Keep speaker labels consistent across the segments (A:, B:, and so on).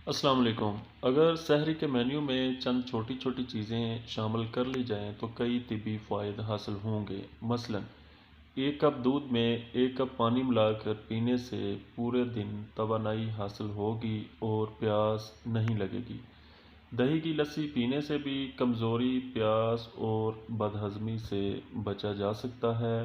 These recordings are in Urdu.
A: السلام علیکم۔ اگر سحری کے مینیو میں چند چھوٹی چھوٹی چیزیں شامل کر لی جائیں تو کئی طبی فوائد حاصل ہوں گے۔ مثلاً 1 کپ دودھ میں 1 کپ پانی ملا کر پینے سے پورے دن توانائی حاصل ہوگی اور پیاس نہیں لگے گی۔ دہی کی لسی پینے سے بھی کمزوری، پیاس اور بدہضمی سے بچا جا سکتا ہے۔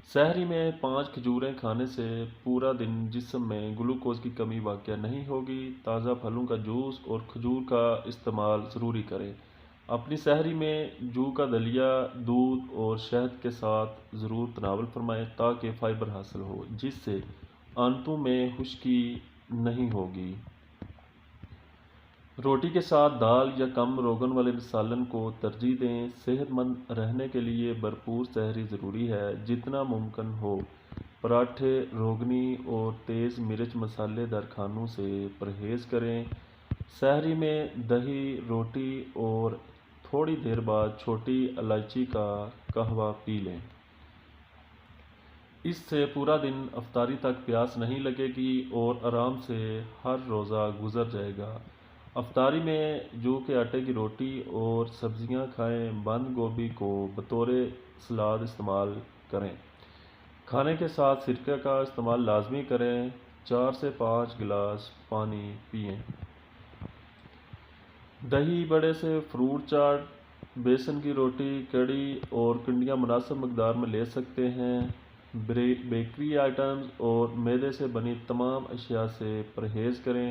A: سحری میں 5 کھجوریں کھانے سے پورا دن جسم میں گلوکوز کی کمی واقع نہیں ہوگی۔ تازہ پھلوں کا جوس اور کھجور کا استعمال ضروری کریں۔ اپنی سحری میں جو کا دلیا، دودھ اور شہد کے ساتھ ضرور تناول فرمائیں تاکہ فائبر حاصل ہو، جس سے آنتوں میں خشکی نہیں ہوگی۔ روٹی کے ساتھ دال یا کم روغن والے سالن کو ترجیح دیں۔ صحت مند رہنے کے لیے بھرپور سحری ضروری ہے۔ جتنا ممکن ہو پراٹھے، روغنی اور تیز مرچ مسالے دار کھانوں سے پرہیز کریں۔ سحری میں دہی، روٹی اور تھوڑی دیر بعد چھوٹی الائچی کا قہوہ پی لیں۔ اس سے پورا دن افطاری تک پیاس نہیں لگے گی اور آرام سے ہر روزہ گزر جائے گا۔ افطاری میں جو کے آٹے کی روٹی اور سبزیاں کھائیں۔ بند گوبھی کو بطور سلاد استعمال کریں۔ کھانے کے ساتھ سرکہ کا استعمال لازمی کریں۔ 4 سے 5 گلاس پانی پئیں۔ دہی بڑے سے فروٹ چاٹ، بیسن کی روٹی، کڑی اور کنڈیاں مناسب مقدار میں لے سکتے ہیں۔ بیکری آئٹمز اور میدے سے بنی تمام اشیاء سے پرہیز کریں۔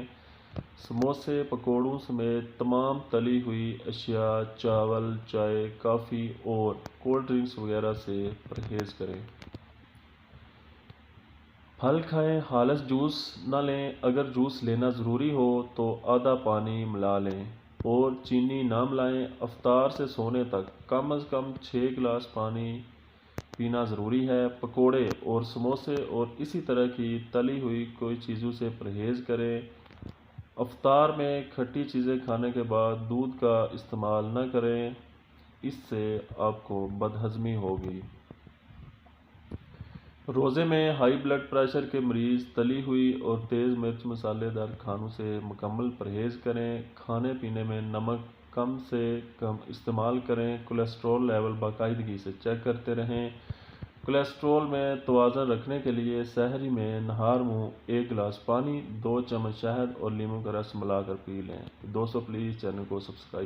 A: سموسے، پکوڑوں سمیت تمام تلی ہوئی اشیاء، چاول، چائے، کافی اور کولڈ ڈرنکس وغیرہ سے پرہیز کریں۔ پھل کھائیں، خالص جوس نہ لیں۔ اگر جوس لینا ضروری ہو تو آدھا پانی ملا لیں اور چینی نہ ملائیں۔ افطار سے سونے تک کم از کم 6 گلاس پانی پینا ضروری ہے۔ پکوڑے اور سموسے اور اسی طرح کی تلی ہوئی کوئی چیزوں سے پرہیز کریں۔ افطار میں کھٹی چیزیں کھانے کے بعد دودھ کا استعمال نہ کریں، اس سے آپ کو بدہضمی ہوگی۔ روزے میں ہائی بلڈ پریشر کے مریض تلی ہوئی اور تیز مرچ مسالے دار کھانوں سے مکمل پرہیز کریں۔ کھانے پینے میں نمک کم سے کم استعمال کریں۔ کولیسٹرول لیول باقاعدگی سے چیک کرتے رہیں۔ کولیسٹرول میں توازن رکھنے کے لیے سحری میں نہار منہ 1 گلاس پانی، 2 چمچ شہد اور لیموں کا رس ملا کر پی لیں۔ دوستو پلیز چینل کو سبسکرائب